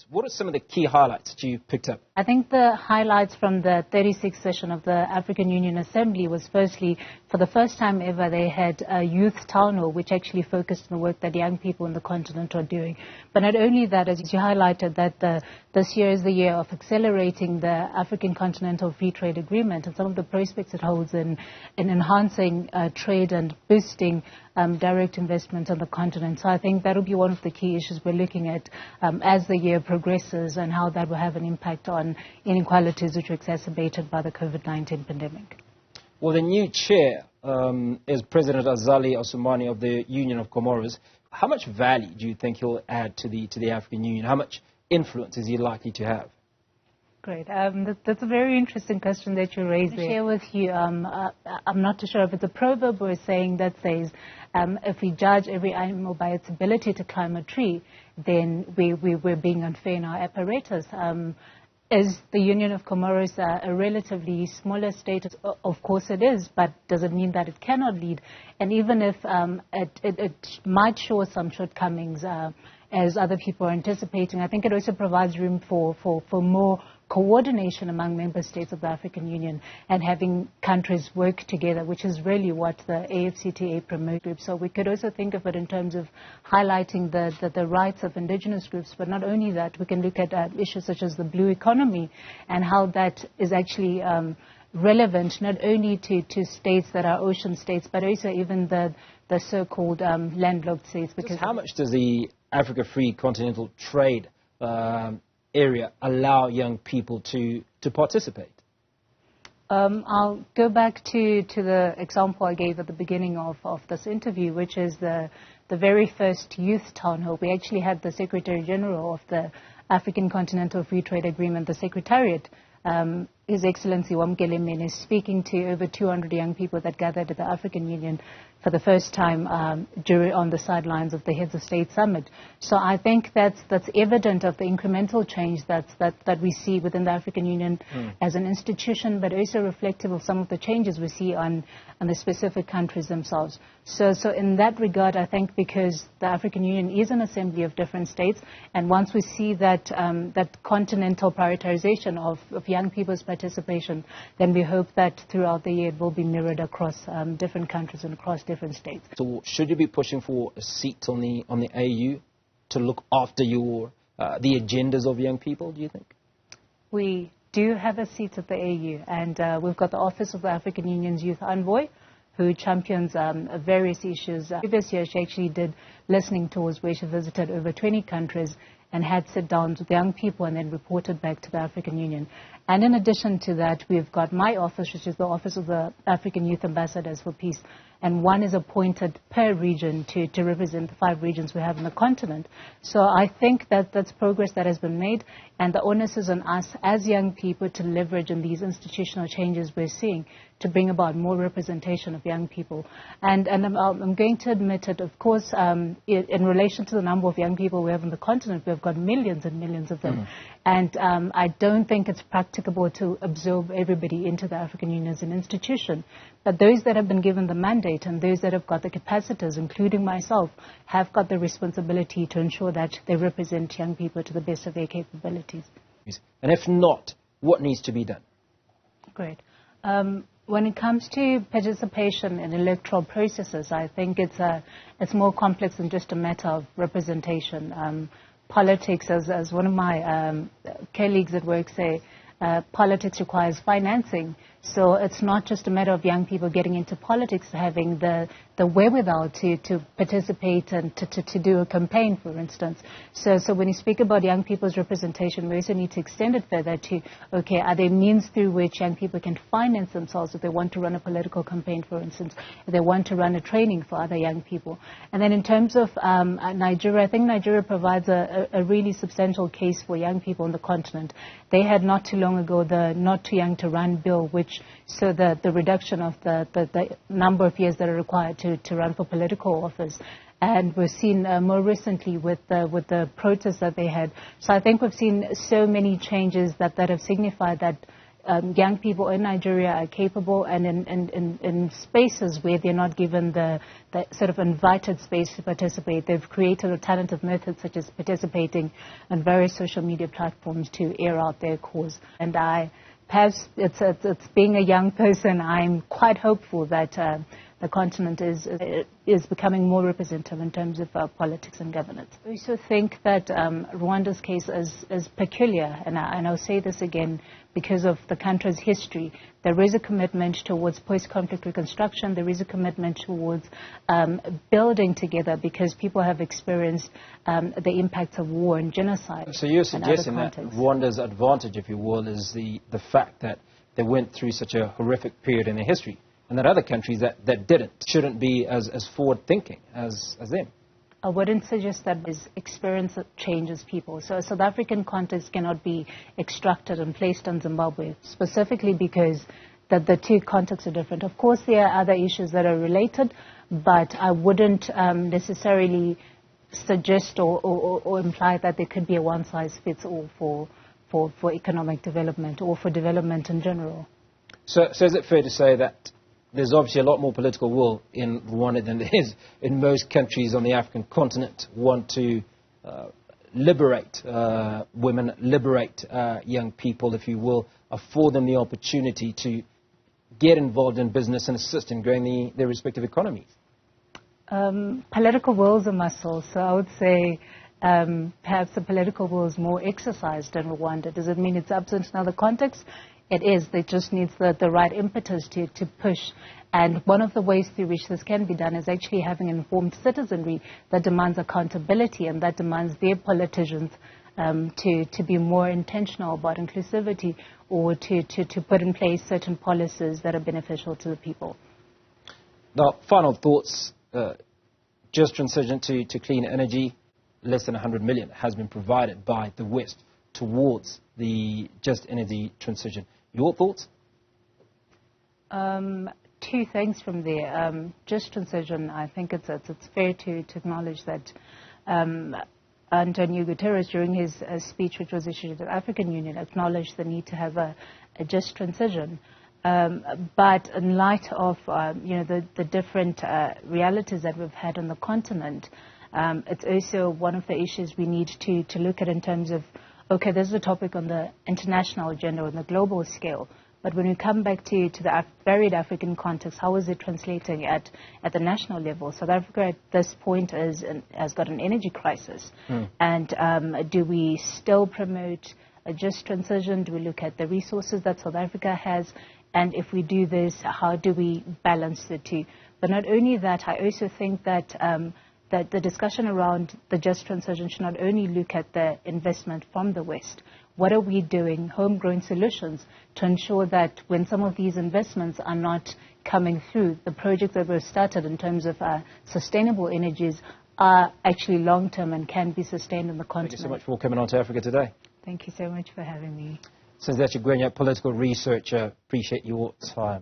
What are some of the key highlights that you picked up? I think the highlights from the 36th session of the African Union Assembly was firstly, for the first time ever, they had a youth town hall which actually focused on the work that young people in the continent are doing. But not only that, as you highlighted, that this year is the year of accelerating the African Continental Free Trade Agreement and some of the prospects it holds in enhancing trade and boosting direct investment on the continent. So I think that will be one of the key issues we're looking at as the year progresses and how that will have an impact on inequalities which were exacerbated by the COVID-19 pandemic. Well, the new chair is President Azali Assoumani of the Union of Comoros. How much value do you think he'll add to the African Union? How much influence is he likely to have? Great. That's a very interesting question that you raised there. Share with you, I'm not too sure if it's a proverb or a saying that says, if we judge every animal by its ability to climb a tree, then we're being unfair in our apparatus. Is the Union of Comoros a relatively smaller state? Of course it is, but does it mean that it cannot lead? And even if it might show some shortcomings, as other people are anticipating, I think it also provides room for more coordination among member states of the African Union and having countries work together, which is really what the AfCFTA promotes. So we could also think of it in terms of highlighting the rights of indigenous groups, but not only that, we can look at issues such as the blue economy and how that is actually relevant not only to states that are ocean states, but also even the so-called landlocked states. Because how much does the Africa Free Continental Trade area allow young people to participate? I'll go back to the example I gave at the beginning of this interview, which is the very first youth town hall. We actually had the Secretary General of the African Continental Free Trade Agreement, the Secretariat, His Excellency Wamkele is speaking to over 200 young people that gathered at the African Union for the first time on the sidelines of the Heads of State Summit. So I think that's evident of the incremental change that we see within the African Union as an institution, but also reflective of some of the changes we see on the specific countries themselves. So in that regard, I think because the African Union is an assembly of different states, and once we see that continental prioritization of young people's participation, then we hope that throughout the year it will be mirrored across different countries and across different states. So should you be pushing for a seat on the AU to look after the agendas of young people, do you think? We do have a seat at the AU, and we've got the Office of the African Union's Youth Envoy, who champions various issues. Previous year, she actually did listening tours where she visited over 20 countries and had sit-downs with young people and then reported back to the African Union. And in addition to that, we've got my office, which is the Office of the African Youth Ambassadors for Peace, and one is appointed per region to represent the 5 regions we have in the continent. So I think that's progress that has been made, and the onus is on us as young people to leverage in these institutional changes we're seeing to bring about more representation of young people. And I'm going to admit it, of course, in relation to the number of young people we have on the continent, we've got millions and millions of them. And I don't think it's practicable to absorb everybody into the African Union as an institution. But those that have been given the mandate and those that have got the capacities, including myself, have got the responsibility to ensure that they represent young people to the best of their capabilities. And if not, what needs to be done? Great. When it comes to participation in electoral processes, I think it's more complex than just a matter of representation. Politics, as one of my colleagues at work say, politics requires financing. So it's not just a matter of young people getting into politics, having the wherewithal to participate and to do a campaign, for instance. So when you speak about young people's representation, we also need to extend it further to, okay, are there means through which young people can finance themselves if they want to run a political campaign, for instance, if they want to run a training for other young people. And then in terms of Nigeria, I think Nigeria provides a really substantial case for young people on the continent. They had not too long ago the Not Too Young to Run bill, which so the reduction of the number of years that are required to run for political office. And we've seen more recently with the protests that they had. So I think we've seen so many changes that have signified that young people in Nigeria are capable, and in spaces where they're not given the sort of invited space to participate, they've created alternative methods such as participating on various social media platforms to air out their cause. And perhaps it's being a young person, I'm quite hopeful that the continent is becoming more representative in terms of politics and governance. I also think that Rwanda's case is peculiar, and I'll say this again because of the country's history. There is a commitment towards post-conflict reconstruction. There is a commitment towards building together because people have experienced the impacts of war and genocide. So you're suggesting that Rwanda's advantage, if you will, is the fact that they went through such a horrific period in their history, and that other countries that shouldn't be as forward-thinking as them. I wouldn't suggest that experience changes people. So a South African context cannot be extracted and placed on Zimbabwe, specifically because the two contexts are different. Of course, there are other issues that are related, but I wouldn't necessarily suggest or imply that there could be a one-size-fits-all for economic development or for development in general. So is it fair to say that there's obviously a lot more political will in Rwanda than there is in most countries on the African continent want to liberate women, liberate young people, if you will, afford them the opportunity to get involved in business and assist in growing their respective economies? Political will is a muscle, so I would say perhaps the political will is more exercised in Rwanda. Does it mean it's absent in other contexts? It is. It just needs the right impetus to push. And one of the ways through which this can be done is actually having informed citizenry that demands accountability and that demands their politicians to be more intentional about inclusivity or to put in place certain policies that are beneficial to the people. Now, final thoughts. Just transition to clean energy. Less than 100 million has been provided by the West towards the just energy transition. Your thoughts? Two things from there. Just transition, I think it's fair to acknowledge that Antonio Guterres, during his speech, which was issued at the African Union, acknowledged the need to have a just transition. But in light of the different realities that we've had on the continent, it's also one of the issues we need to look at in terms of, okay, this is a topic on the international agenda, on the global scale. But when we come back to the varied African context, how is it translating at the national level? South Africa at this point has got an energy crisis. And do we still promote a just transition? Do we look at the resources that South Africa has? And if we do this, how do we balance the two? But not only that, I also think that that the discussion around the just transition should not only look at the investment from the West. What are we doing, homegrown solutions, to ensure that when some of these investments are not coming through, the projects that were started in terms of sustainable energies are actually long-term and can be sustained on the continent. Thank you so much for coming on to Africa Today. Thank you so much for having me. Since that's your political researcher, appreciate your time.